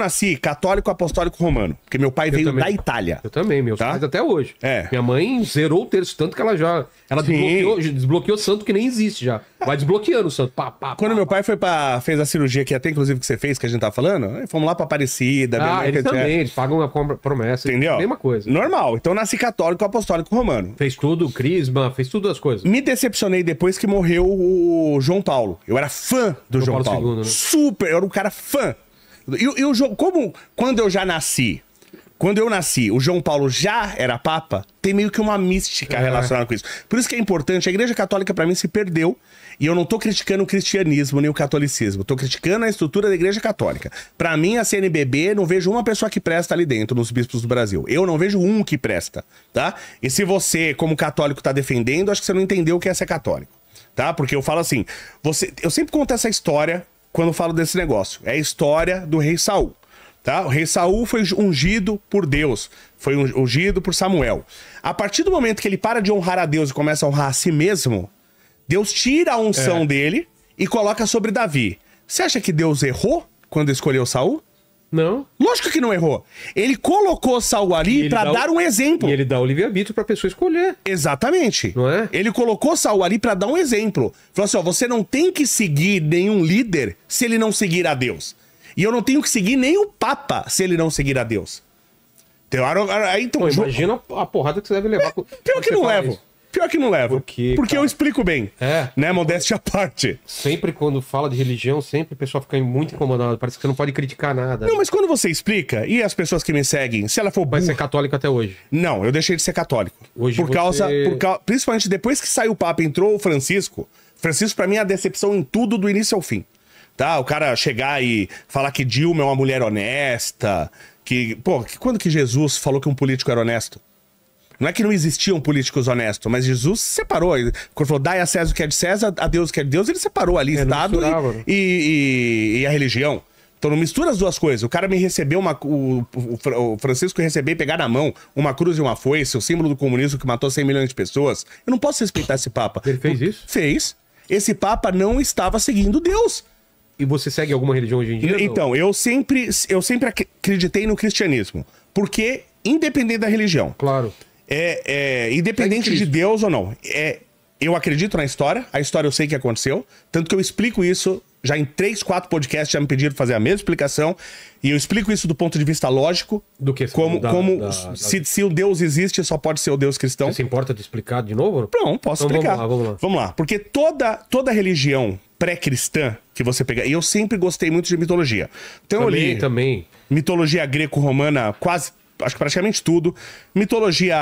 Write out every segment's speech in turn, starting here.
nasci católico apostólico romano, porque meu pai veio da Itália. Eu também, meus pais até hoje. É. Minha mãe zerou o terço, tanto que ela desbloqueou santo que nem existe já. Vai desbloqueando o santo. Quando meu pai fez a cirurgia que até inclusive que você fez, que a gente tá falando, fomos lá pra Aparecida. Eles também, eles pagam a promessa. Entendeu? Mesma coisa. Normal. Então nasci católico apostólico romano. Fez tudo, crisma, fez tudo as coisas. Me decepcionei depois que morreu o João Paulo. Eu era fã do João Paulo. II, né? Super, eu era um cara fã. E o João, como quando eu nasci, o João Paulo já era papa, tem meio que uma mística relacionada com isso. Por isso que é importante, a Igreja Católica pra mim se perdeu, e eu não tô criticando o cristianismo nem o catolicismo, tô criticando a estrutura da Igreja Católica. Pra mim, a CNBB, não vejo uma pessoa que presta ali dentro, nos bispos do Brasil. Eu não vejo um que presta, tá? E se você, como católico, tá defendendo, acho que você não entendeu o que é ser católico, tá? Porque eu falo assim, eu sempre conto essa história quando eu falo desse negócio. É a história do rei Saul. Tá? O rei Saul foi ungido por Deus, foi ungido por Samuel. A partir do momento que ele para de honrar a Deus e começa a honrar a si mesmo, Deus tira a unção dele e coloca sobre Davi. Você acha que Deus errou quando escolheu Saul? Não. Lógico que não errou. Ele colocou Saul ali pra dar um exemplo. E ele dá o livre-arbítrio pra pessoa escolher. Exatamente. Não é? Ele colocou Saul ali pra dar um exemplo. Falou assim, ó, você não tem que seguir nenhum líder se ele não seguir a Deus. E eu não tenho que seguir nem o Papa se ele não seguir a Deus. Então, imagina a porrada que você deve levar. Pior que não levo. Pior que não levo. Porque eu explico bem. Né? Modéstia à parte. Sempre quando fala de religião, sempre o pessoal fica muito incomodado. Parece que você não pode criticar nada. Não, mas quando você explica, e as pessoas que me seguem, se ela for Vai ser católico até hoje. Não, eu deixei de ser católico. Hoje principalmente depois que saiu o Papa, entrou o Francisco. Francisco, pra mim, é a decepção em tudo, do início ao fim. Tá? O cara chegar e falar que Dilma é uma mulher honesta. Quando que Jesus falou que um político era honesto? Não é que não existiam políticos honestos, mas Jesus separou. Quando falou, dai a César o que é de César, a Deus o que é de Deus, ele separou ali Estado e a religião. Então não mistura as duas coisas. O cara me recebeu, o Francisco recebeu e pegar na mão uma cruz e uma foice, o símbolo do comunismo que matou 100 milhões de pessoas. Eu não posso respeitar esse Papa. Ele fez isso? Fez. Esse Papa não estava seguindo Deus. E você segue alguma religião hoje em dia? Então, eu sempre acreditei no cristianismo. Porque, independente da religião. Claro. Independente de Deus ou não. Eu acredito na história. A história eu sei que aconteceu. Tanto que eu explico isso já em 3, 4 podcasts. Já me pediram fazer a mesma explicação. E eu explico isso do ponto de vista lógico. Do que? Se o Deus existe, só pode ser o Deus cristão. Você se importa de explicar de novo? Não, posso explicar. Vamos lá. Porque toda religião pré-cristã que você pegar... E eu sempre gostei muito de mitologia. Então eu li mitologia greco-romana, quase... Acho que praticamente tudo. Mitologia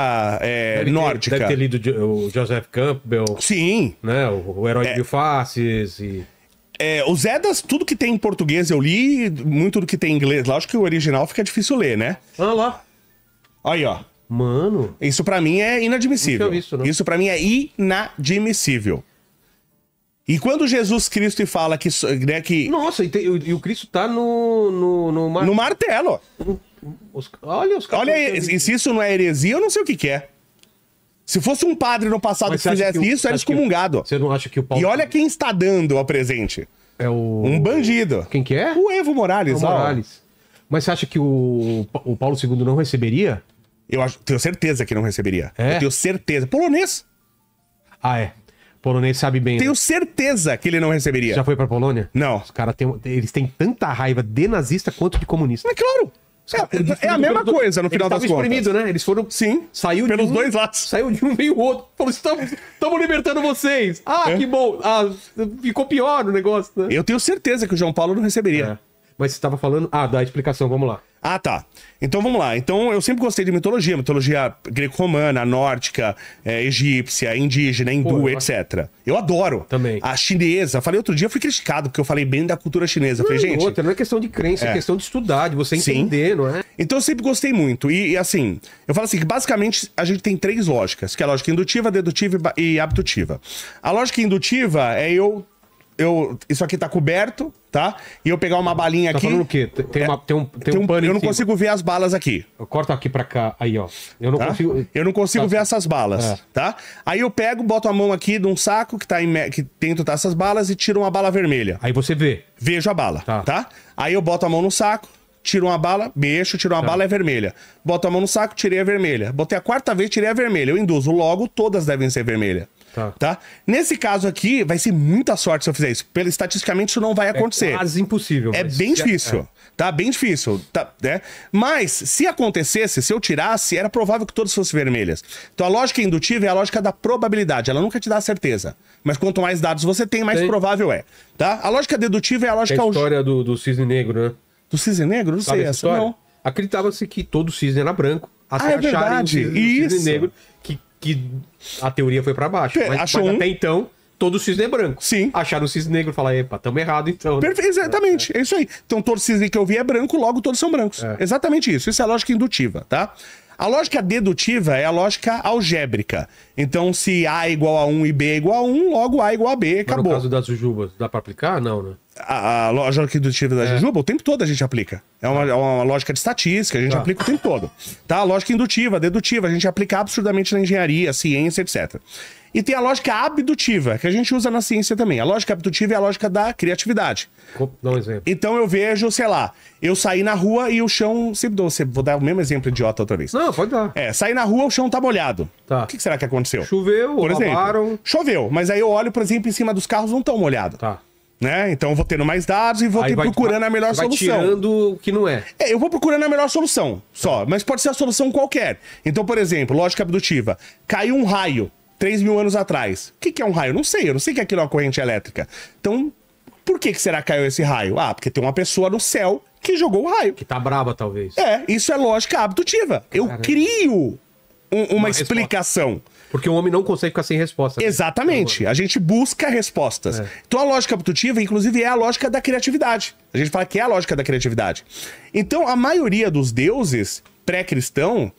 nórdica. Deve ter lido o Joseph Campbell. Sim. Né? O Herói de Mil Faces e... Os Eddas, tudo que tem em português eu li, muito do que tem em inglês. Lógico que o original fica difícil ler, né? Ah lá. Aí, ó. Mano. Isso pra mim é inadmissível. Isso pra mim é inadmissível. E quando Jesus Cristo fala que... Nossa, e o Cristo tá no martelo. Olha os caras. Olha, e se isso não é heresia, eu não sei o que é. Se fosse um padre no passado que fizesse isso, era excomungado. Você não acha que o Paulo... E olha quem está dando ao presente. É o... Um bandido. Quem que é? O Evo Morales. Mas você acha que o Paulo II não receberia? Tenho certeza que não receberia. É? Eu tenho certeza. Polonês. Ah, é. Polonês sabe bem. Tenho certeza que ele não receberia. Já foi pra Polônia? Não. Os caras eles têm tanta raiva de nazista quanto de comunista. Mas claro. É a mesma coisa no final das contas. Exprimido, né? Eles foram... Sim. Saiu pelos dois lados. Saiu de um meio outro. Falou, estamos libertando vocês. Que bom. Ficou pior o negócio, né? Eu tenho certeza que o João Paulo não receberia. Mas você estava falando... dá a explicação, vamos lá. Tá. Então vamos lá. Então eu sempre gostei de mitologia greco-romana, nórdica, egípcia, indígena, hindu, etc. Eu adoro. Também. A chinesa. Falei outro dia, eu fui criticado porque eu falei bem da cultura chinesa. Falei, gente... Não é questão de crença, é questão de estudar, de você entender, não é? Então eu sempre gostei muito. E assim, eu falo assim, que basicamente a gente tem 3 lógicas, que é a lógica indutiva, dedutiva e abdutiva. A lógica indutiva é isso aqui tá coberto, tá? E eu pegar uma balinha aqui... Tá falando o quê? Tem um pano Eu não consigo ver as balas aqui. Corta aqui pra cá, aí, ó. Eu não consigo ver essas balas, tá? Aí eu pego, boto a mão aqui num saco que dentro dessas balas e tiro uma bala vermelha. Aí você vê. Vejo a bala, tá? Aí eu boto a mão no saco, tiro uma bala, mexo, tiro uma bala, é vermelha. Boto a mão no saco, tirei a vermelha. Botei a quarta vez, tirei a vermelha. Eu induzo, logo todas devem ser vermelhas. Tá? Nesse caso aqui, vai ser muita sorte se eu fizer isso. Estatisticamente, isso não vai acontecer. É quase impossível. É bem difícil. Tá bem difícil. Tá, né? Mas, se acontecesse, se eu tirasse, era provável que todas fossem vermelhas. Então, a lógica indutiva é a lógica da probabilidade. Ela nunca te dá certeza. Mas quanto mais dados você tem, mais provável é. Tá? A lógica dedutiva é a lógica... É a história do cisne negro, né? Do cisne negro? Não sei essa, não. Acreditava-se que todo cisne era branco. Até acharem o cisne negro que a teoria foi pra baixo. Mas até então, todo cisne é branco. Sim. Acharam o cisne negro e falaram, epa, tamo errado então. Perfeito, exatamente, é isso aí. Então todo cisne que eu vi é branco, logo todos são brancos. Exatamente isso. Isso é a lógica indutiva, tá? A lógica dedutiva é a lógica algébrica. Então, se A é igual a 1 e B é igual a 1, logo A é igual a B, acabou. Mas no caso das jujubas, dá pra aplicar? Não, né? A lógica dedutiva da jujuba, o tempo todo a gente aplica. É uma lógica de estatística, a gente aplica o tempo todo. Tá? A lógica indutiva, dedutiva, a gente aplica absurdamente na engenharia, ciência, etc. E tem a lógica abdutiva, que a gente usa na ciência também. A lógica abdutiva é a lógica da criatividade. Dá um exemplo. Então eu vejo, sei lá, eu saí na rua e o chão... Vou dar o mesmo exemplo idiota outra vez. Não, pode dar. Saí na rua, o chão tá molhado. Tá. O que será que aconteceu? Choveu, por exemplo, lavaram... Choveu, mas aí eu olho, por exemplo, em cima dos carros não tão molhados. Tá. Né? Então eu vou tendo mais dados e vou procurando a melhor solução. Vai tirando o que não é. Eu vou procurando a melhor solução, só. Mas pode ser a solução qualquer. Então, por exemplo, lógica abdutiva. Caiu um raio 3.000 anos atrás. O que é um raio? Não sei. Eu não sei que aquilo é uma corrente elétrica. Então, por que será que caiu esse raio? Ah, porque tem uma pessoa no céu que jogou o raio. Que tá brava, talvez. Isso é lógica abdutiva. Eu crio uma explicação. Porque o homem não consegue ficar sem resposta. Né? Exatamente. A gente busca respostas. Então a lógica abdutiva, inclusive, é a lógica da criatividade. A gente fala que é a lógica da criatividade. Então a maioria dos deuses pré-cristão,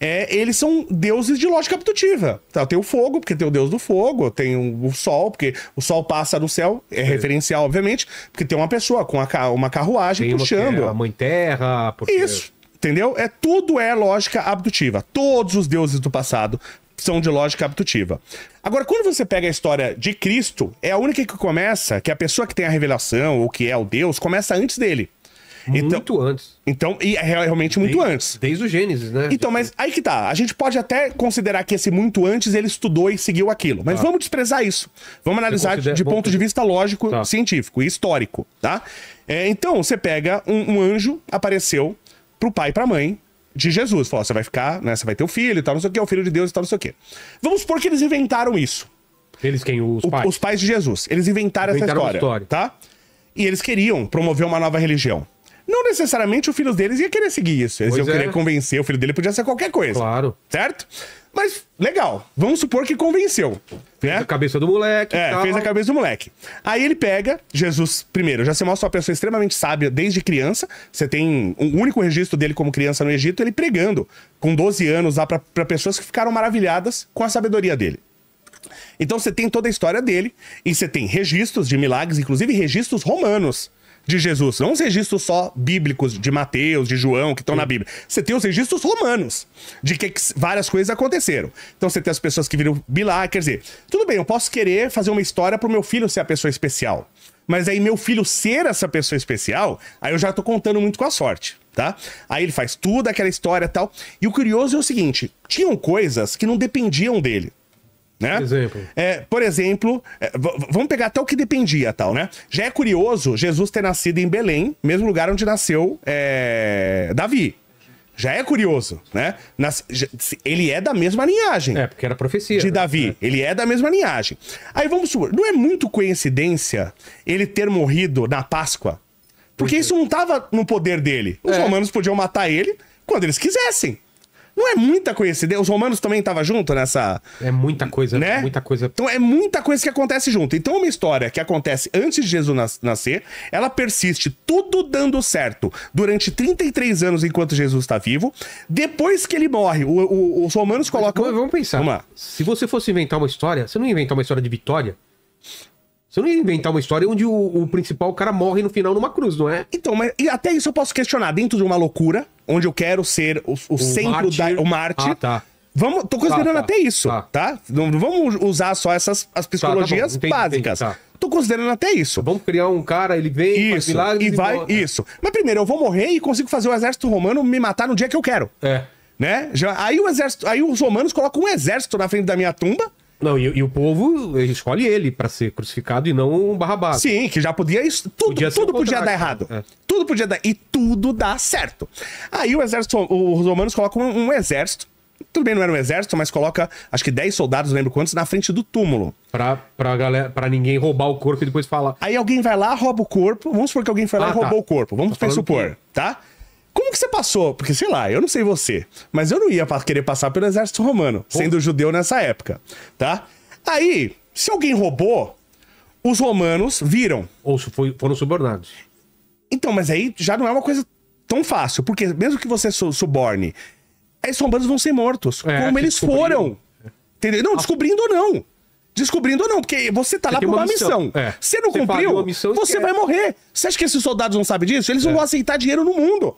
eles são deuses de lógica abdutiva. Então, tem o fogo, porque tem o deus do fogo. Tem o sol, porque o sol passa no céu. É referencial, obviamente. Porque tem uma pessoa com uma carruagem tem puxando. A mãe terra. Porque... Isso. Entendeu? Tudo é lógica abdutiva. Todos os deuses do passado são de lógica abdutiva. Agora, quando você pega a história de Cristo, é a única que começa, que a pessoa que tem a revelação, ou que é o Deus, começa antes dele. Muito antes. Então, e é realmente muito antes. Desde o Gênesis, né? Então, mas aí que tá. A gente pode até considerar que esse muito antes ele estudou e seguiu aquilo. Mas vamos desprezar isso. Vamos analisar de ponto de vista lógico, científico e histórico, tá? Então, você pega um anjo, apareceu pro pai e pra mãe de Jesus. Falou, você vai ficar, né? Você vai ter o filho e tal, não sei o que, o filho de Deus e tal, não sei o que. Vamos supor que eles inventaram isso. Eles quem? Os pais? Os pais de Jesus. Eles inventaram essa história, tá? E eles queriam promover uma nova religião. Não necessariamente o filho deles ia querer seguir isso. Eles iam querer convencer, o filho dele podia ser qualquer coisa. Claro. Certo? Mas, legal. Vamos supor que convenceu. Fez a cabeça do moleque. Fez a cabeça do moleque. Aí ele pega, Jesus, primeiro, já se mostra uma pessoa extremamente sábia desde criança. Você tem um único registro dele como criança no Egito, ele pregando com 12 anos lá pra pessoas que ficaram maravilhadas com a sabedoria dele. Então você tem toda a história dele, e você tem registros de milagres, inclusive registros romanos de Jesus. Não os registros só bíblicos de Mateus, de João, que estão na Bíblia. Você tem os registros romanos de que várias coisas aconteceram. Então você tem as pessoas que viram milagres. Quer dizer, tudo bem, eu posso querer fazer uma história pro meu filho ser a pessoa especial. Mas aí meu filho ser essa pessoa especial, aí eu já tô contando muito com a sorte, tá? Aí ele faz tudo aquela história e tal. E o curioso é o seguinte, tinham coisas que não dependiam dele. Né? Por exemplo, vamos pegar até o que dependia, tal, né? Já é curioso Jesus ter nascido em Belém, mesmo lugar onde nasceu Davi. Já é curioso, né? Ele é da mesma linhagem. Porque era profecia. De Davi. Ele é da mesma linhagem. Aí vamos supor, não é muito coincidência ele ter morrido na Páscoa? Porque isso não estava no poder dele. Os romanos podiam matar ele quando eles quisessem. Não é muita coincidência. Os romanos também estavam junto nessa... É muita coisa, né? Muita coisa. Então é muita coisa que acontece junto. Então uma história que acontece antes de Jesus nascer, ela persiste tudo dando certo durante 33 anos enquanto Jesus está vivo. Depois que ele morre, os romanos colocam... Mas vamos pensar. Vamos lá. Se você fosse inventar uma história, você não ia inventar uma história de vitória? Você não ia inventar uma história onde o principal cara morre no final numa cruz, não é? Então, mas e até isso eu posso questionar. Dentro de uma loucura, onde eu quero ser o centro o mártir. Tá. Tô considerando até isso, tá? Não vamos usar só as psicologias básicas. Entendi. tô considerando até isso. Vamos criar um cara, ele vem, faz Isso, milagres e vai, volta. isso. Mas primeiro, eu vou morrer e consigo fazer o exército romano me matar no dia que eu quero. É. Né? Aí o exército, aí os romanos colocam um exército na frente da minha tumba. Não, e o povo escolhe ele pra ser crucificado e não um Barrabás. Sim, que já podia isso. Tudo podia dar errado. É. Tudo podia dar. E tudo dá certo. Aí o exército, os romanos colocam um exército. Tudo bem, não era um exército, mas coloca, acho que 10 soldados, não lembro quantos, na frente do túmulo. Pra ninguém roubar o corpo e depois falar. Aí alguém vai lá, rouba o corpo. Vamos supor que alguém foi lá e roubou o corpo. Vamos supor, tá? Como que você passou? Porque, sei lá, eu não sei você, mas eu não ia querer passar pelo exército romano, sendo judeu nessa época, tá? Aí, se alguém roubou, os romanos viram. Ou foram subornados. Então, mas aí já não é uma coisa tão fácil, porque mesmo que você suborne, esses romanos vão ser mortos, como eles foram. Entendeu? Não, descobrindo ou não. Descobrindo ou não, porque você tá lá por uma missão. Você não cumpriu, você vai morrer. Você acha que esses soldados não sabem disso? Eles não vão aceitar dinheiro no mundo.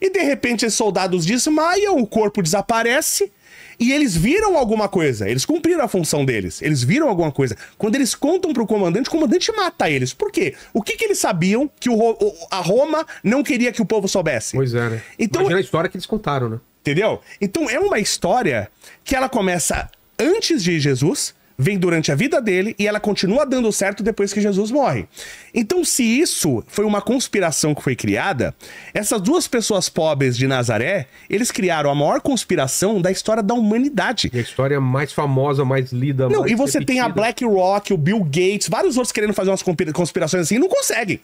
E de repente esses soldados desmaiam, o corpo desaparece e eles viram alguma coisa. Eles cumpriram a função deles. Eles viram alguma coisa. Quando eles contam pro comandante, o comandante mata eles. Por quê? O que eles sabiam que a Roma não queria que o povo soubesse? Pois é, né? Então, imagina a história que eles contaram, né? Entendeu? Então é uma história que ela começa antes de Jesus, vem durante a vida dele e ela continua dando certo depois que Jesus morre. Então, se isso foi uma conspiração que foi criada, essas duas pessoas pobres de Nazaré, eles criaram a maior conspiração da história da humanidade. E a história mais famosa, mais lida, não, mais e você repetida. tem a BlackRock, o Bill Gates, vários outros querendo fazer umas conspirações assim e não conseguem.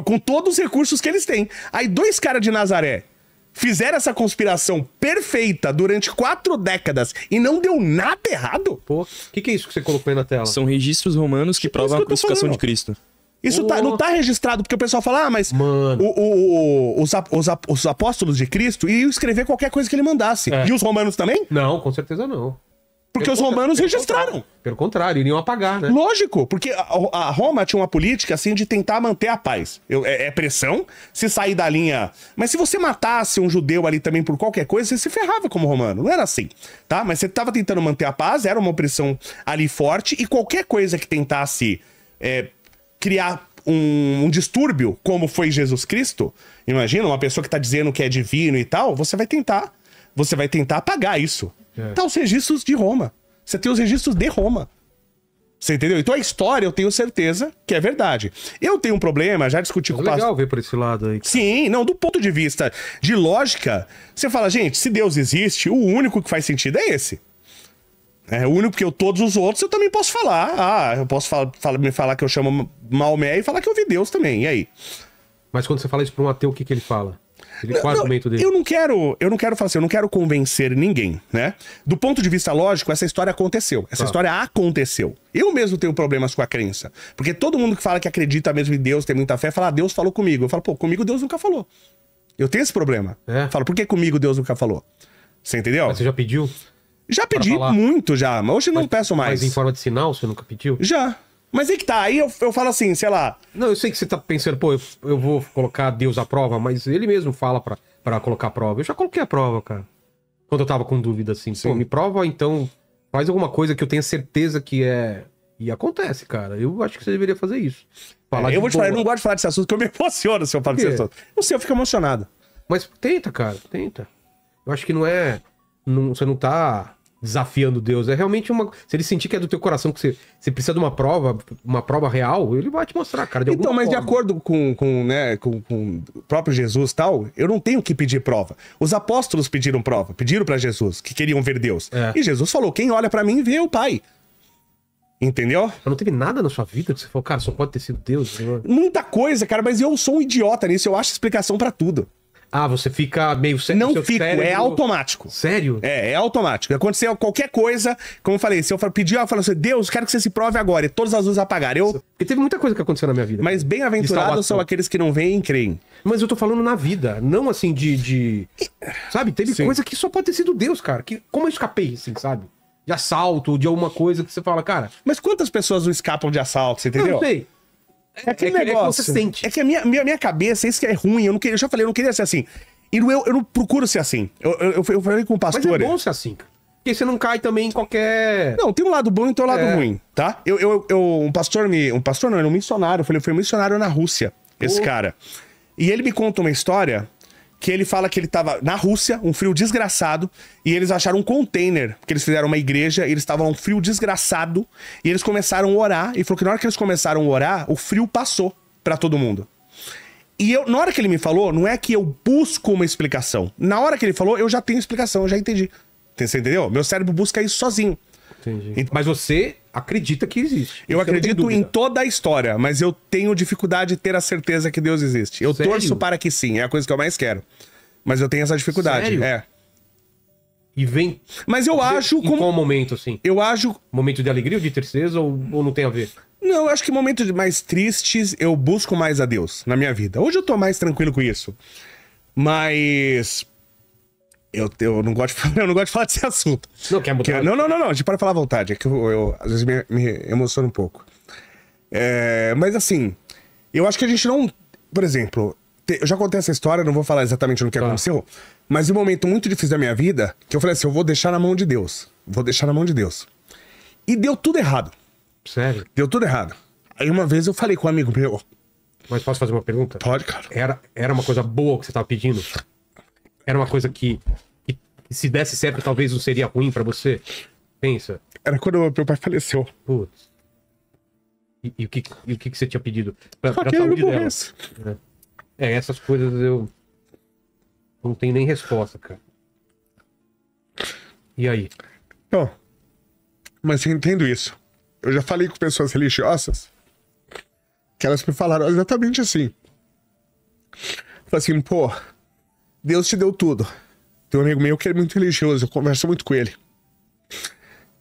Com todos os recursos que eles têm. Aí dois caras de Nazaré fizeram essa conspiração perfeita durante 4 décadas e não deu nada errado? Pô, o que é isso que você colocou aí na tela? São registros romanos que provam a crucificação de Cristo. Isso não tá registrado, porque o pessoal fala, mas os apóstolos de Cristo iam escrever qualquer coisa que ele mandasse. E os romanos também? Não, com certeza não. Porque os romanos registraram. Pelo contrário, iriam apagar, né? Lógico, porque a Roma tinha uma política assim de tentar manter a paz. É pressão, se sair da linha... Mas se você matasse um judeu ali também por qualquer coisa, você se ferrava como romano. Não era assim, tá? Mas você tava tentando manter a paz, era uma opressão ali forte, e qualquer coisa que tentasse criar um distúrbio, como foi Jesus Cristo, imagina, uma pessoa que tá dizendo que é divino e tal, você vai tentar apagar isso. Tá os registros de Roma. Você tem os registros de Roma. Você entendeu? Então a história eu tenho certeza que é verdade. Eu tenho um problema, já discuti com o pastor. É legal ver por esse lado aí. Sim, não, do ponto de vista de lógica, você fala, gente, se Deus existe, o único que faz sentido é esse. É o único, porque todos os outros eu também posso falar. Eu posso me falar que eu chamo Maomé e falar que eu vi Deus também. E aí? Mas quando você fala isso para um ateu, o que ele fala? Qual é o argumento dele? Eu não quero falar assim, eu não quero convencer ninguém, né? Do ponto de vista lógico, essa história aconteceu. Essa história aconteceu. Eu mesmo tenho problemas com a crença. Porque todo mundo que fala que acredita mesmo em Deus, tem muita fé, fala, Deus falou comigo. Eu falo, pô, comigo Deus nunca falou. Eu tenho esse problema. Eu falo, por que comigo Deus nunca falou? Você entendeu? Mas você já pediu? Já pedi muito já, mas hoje não peço mais. Mas em forma de sinal, você nunca pediu? Já. Mas aí que tá, aí eu falo assim, sei lá... Não, eu sei que você tá pensando, pô, eu vou colocar Deus à prova, mas ele mesmo fala pra colocar a prova. Eu já coloquei a prova, cara. Quando eu tava com dúvida, assim. Sim. Pô, me prova, então, faz alguma coisa que eu tenha certeza que é... E acontece, cara. Eu acho que você deveria fazer isso. Eu vou te falar, eu não gosto de falar desse assunto, porque eu me emociono se eu falo desse assunto. Não sei, eu fico emocionado. Mas tenta, cara, tenta. Eu acho que não é... você não tá... desafiando Deus, é realmente uma... Se ele sentir que é do teu coração, que você precisa de uma prova real, ele vai te mostrar, cara, de alguma mas forma. De acordo com o próprio Jesus e tal, eu não tenho que pedir prova. Os apóstolos pediram prova, pediram pra Jesus, que queriam ver Deus. E Jesus falou, quem olha pra mim vê o Pai. Entendeu? Mas não teve nada na sua vida que você falou, cara, só pode ter sido Deus? Né? Muita coisa, cara, mas eu sou um idiota nisso, eu acho explicação pra tudo. Ah, você fica meio... Não fico, cérebro... é automático. Sério? É automático. Aconteceu qualquer coisa, como eu falei, se eu pedir, eu falo assim, Deus, quero que você se prove agora, e todas as luzes apagarem. Porque teve muita coisa que aconteceu na minha vida. Mas bem-aventurados são aqueles que não veem e creem. Mas eu tô falando na vida, não assim Sabe, teve coisa que só pode ter sido Deus, cara. Como eu escapei, assim, sabe? De assalto, de alguma coisa que você fala, cara... Mas quantas pessoas não escapam de assalto, você entendeu? Eu não sei. É aquele negócio. Você sente. É que a minha cabeça, isso que é ruim, eu já falei, eu não queria ser assim. E eu não procuro ser assim. Eu falei com o pastor. Mas é bom ser assim. Porque você não cai também em qualquer... Não, tem um lado bom e tem um lado ruim, tá? Um pastor não, ele é um missionário. Eu foi um missionário na Rússia, esse cara. E ele me conta uma história que ele fala que ele tava na Rússia, um frio desgraçado, e eles acharam um container, porque eles fizeram uma igreja, e eles estavam num frio desgraçado, e eles começaram a orar, e falou que na hora que eles começaram a orar, o frio passou pra todo mundo. E na hora que ele me falou, não é que eu busco uma explicação. Na hora que ele falou, eu já tenho explicação, eu já entendi. Você entendeu? Meu cérebro busca isso sozinho. Entendi. Mas você acredita que existe. Eu acredito em toda a história, mas eu tenho dificuldade de ter a certeza que Deus existe. Eu torço para que sim, é a coisa que eu mais quero. Mas eu tenho essa dificuldade. Sério? É. E vem... Mas eu acho Em qual momento, assim? Eu acho... Momento de alegria ou de tristeza ou não tem a ver? Não, eu acho que momentos mais tristes eu busco mais a Deus na minha vida. Hoje eu tô mais tranquilo com isso. Mas... Eu não gosto de falar desse assunto. Não, quer mudar? Não. A gente pode falar à vontade. É que eu às vezes me emociono um pouco. Mas assim, eu acho que a gente não... Por exemplo, eu já contei essa história, não vou falar exatamente no que aconteceu, mas um momento muito difícil da minha vida, que eu falei assim, eu vou deixar na mão de Deus. Vou deixar na mão de Deus. E deu tudo errado. Sério? Deu tudo errado. Aí uma vez eu falei com um amigo meu... Mas posso fazer uma pergunta? Pode, cara. Era uma coisa boa que você tava pedindo? Era uma coisa que se desse certo, talvez não seria ruim pra você? Pensa. Era quando meu pai faleceu. Putz. E o que você tinha pedido? Pra Só que ele saúde não dela. morresse. Essas coisas eu não tenho nem resposta, cara. E aí? Não. Mas eu entendo isso. Eu já falei com pessoas religiosas que elas me falaram exatamente assim. Falei assim, pô, Deus te deu tudo. Tem um amigo meu que é muito religioso, eu converso muito com ele.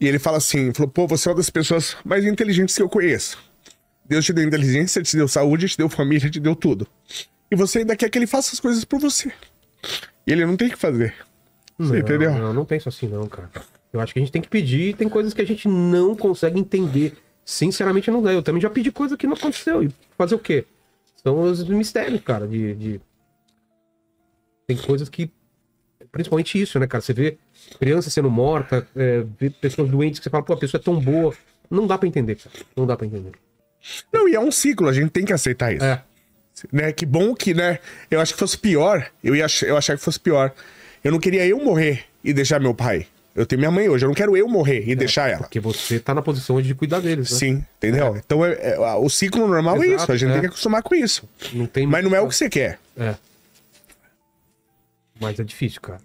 E ele fala assim, falou, pô, você é uma das pessoas mais inteligentes que eu conheço. Deus te deu inteligência, te deu saúde, te deu família, te deu tudo. E você ainda quer que ele faça as coisas por você. E ele não tem que fazer. Você entendeu? Não penso assim não, cara. Eu acho que a gente tem que pedir, tem coisas que a gente não consegue entender. Sinceramente não dá. Eu também já pedi coisa que não aconteceu. E fazer o quê? São os mistérios, cara, Tem coisas que... Principalmente isso, né, cara? Você vê criança sendo morta, vê pessoas doentes que você fala, pô, a pessoa é tão boa. Não dá pra entender, cara. Não dá pra entender. Não, e é um ciclo, a gente tem que aceitar isso. Né? Que bom que, né? Eu acho que fosse pior. Eu achava que fosse pior. Eu não queria eu morrer e deixar meu pai. Eu tenho minha mãe hoje, eu não quero eu morrer e deixar ela. Porque você tá na posição hoje de cuidar deles, né? Sim, entendeu? Então o ciclo normal é isso, a gente tem que acostumar com isso. Mas não é o que você quer. Mas é difícil, cara.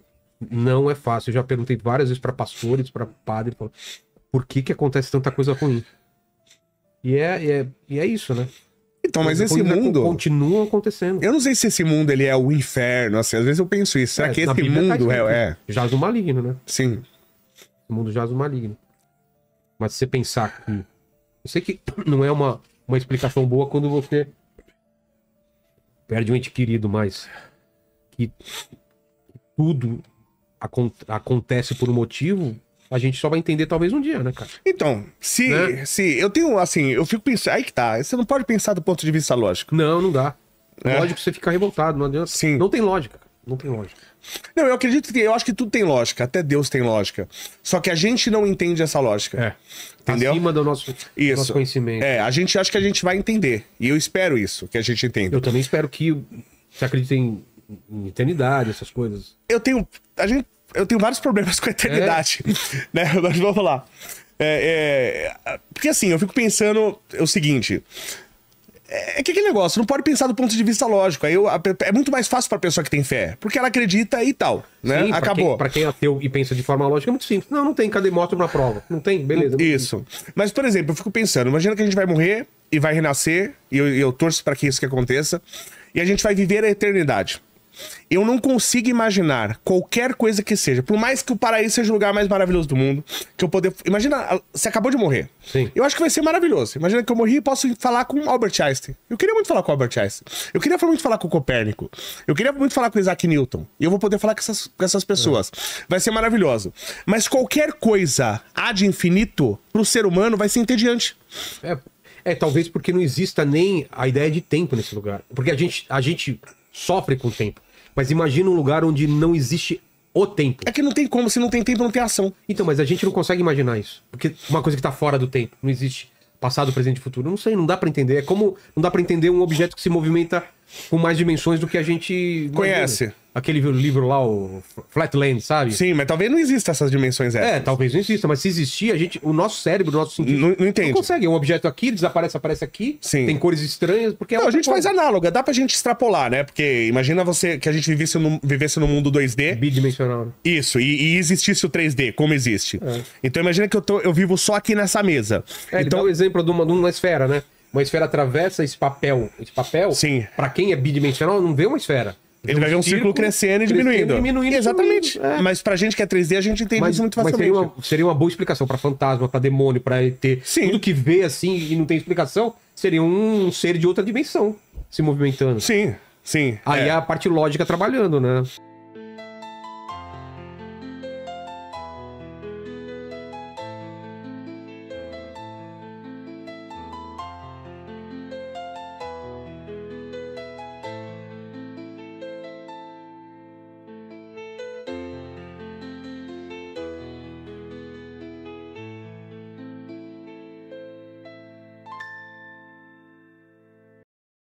Não é fácil. Eu já perguntei várias vezes pra pastores, pra padre, por que acontece tanta coisa ruim? E é isso, né? Então, mas esse mundo... Continua acontecendo. Eu não sei se esse mundo ele é o inferno, assim. Às vezes eu penso isso. Será que esse mundo jaz no maligno, né? Sim. O mundo jaz no maligno. Mas se você pensar que... Eu sei que não é uma explicação boa quando você perde um ente querido, mas que tudo acontece por um motivo, a gente só vai entender talvez um dia, né, cara? Então, se eu tenho, assim, eu fico pensando, aí que tá, você não pode pensar do ponto de vista lógico. Não dá. Lógico que você fica revoltado, não adianta. Sim. Não tem lógica, não tem lógica. Não, eu acredito que, eu acho que tudo tem lógica, até Deus tem lógica. Só que a gente não entende essa lógica. Entendeu? Acima do nosso conhecimento. A gente acha que a gente vai entender. E eu espero isso, que a gente entenda. Eu também espero que você acredite em eternidade, essas coisas. Eu tenho vários problemas com a eternidade, né? Mas vamos lá. Porque assim, eu fico pensando o seguinte... É que aquele negócio, não pode pensar do ponto de vista lógico. Aí é muito mais fácil pra pessoa que tem fé. Porque ela acredita e tal, né? Sim, acabou. Pra quem é ateu e pensa de forma lógica, é muito simples. Não tem, cadê? Mostra uma prova. Não tem, beleza. Isso. Mas, por exemplo, eu fico pensando, imagina que a gente vai morrer e vai renascer, e eu torço pra que isso que aconteça, e a gente vai viver a eternidade. Eu não consigo imaginar qualquer coisa que seja, por mais que o paraíso seja o lugar mais maravilhoso do mundo, que eu poder... Imagina, você acabou de morrer. Sim. Eu acho que vai ser maravilhoso. Imagina que eu morri e posso falar com Albert Einstein. Eu queria muito falar com Albert Einstein. Eu queria muito falar com Copérnico. Eu queria muito falar com Isaac Newton. E eu vou poder falar com essas pessoas. Vai ser maravilhoso. Mas qualquer coisa ad infinito, pro ser humano, vai ser entediante. Talvez porque não exista nem a ideia de tempo nesse lugar. Porque a gente sofre com o tempo. Mas imagina um lugar onde não existe o tempo. É que não tem como, se não tem tempo, não tem ação. Então, mas a gente não consegue imaginar isso. Porque uma coisa que tá fora do tempo, não existe passado, presente e futuro. Não sei, não dá pra entender. É como não dá pra entender um objeto que se movimenta com mais dimensões do que a gente Conhece. imagina. Aquele livro lá, o Flatland, sabe? Sim, mas talvez não exista essas dimensões extras. Talvez não exista, mas se existir, o nosso cérebro, o nosso sentido... Não entende. Não consegue. Um objeto aqui, desaparece, aparece aqui. Sim. Tem cores estranhas, porque... Não, a gente faz análoga, dá pra gente extrapolar, né? Porque imagina você que a gente vivesse no mundo 2D. Bidimensional. Isso, e existisse o 3D, como existe. Então imagina que eu vivo só aqui nessa mesa. Ele Então, dá o exemplo de uma esfera, né? Uma esfera atravessa esse papel. Esse papel, Sim. pra quem é bidimensional, não vê uma esfera. ele vai ver um círculo crescendo e diminuindo. Exatamente. diminuindo. Mas pra gente que é 3D, a gente entende isso muito Mas facilmente. seria uma boa explicação pra fantasma, pra demônio, pra ET. Sim. Tudo que vê assim e não tem explicação, seria um ser de outra dimensão se movimentando. Sim, sim. Aí a parte lógica trabalhando, né?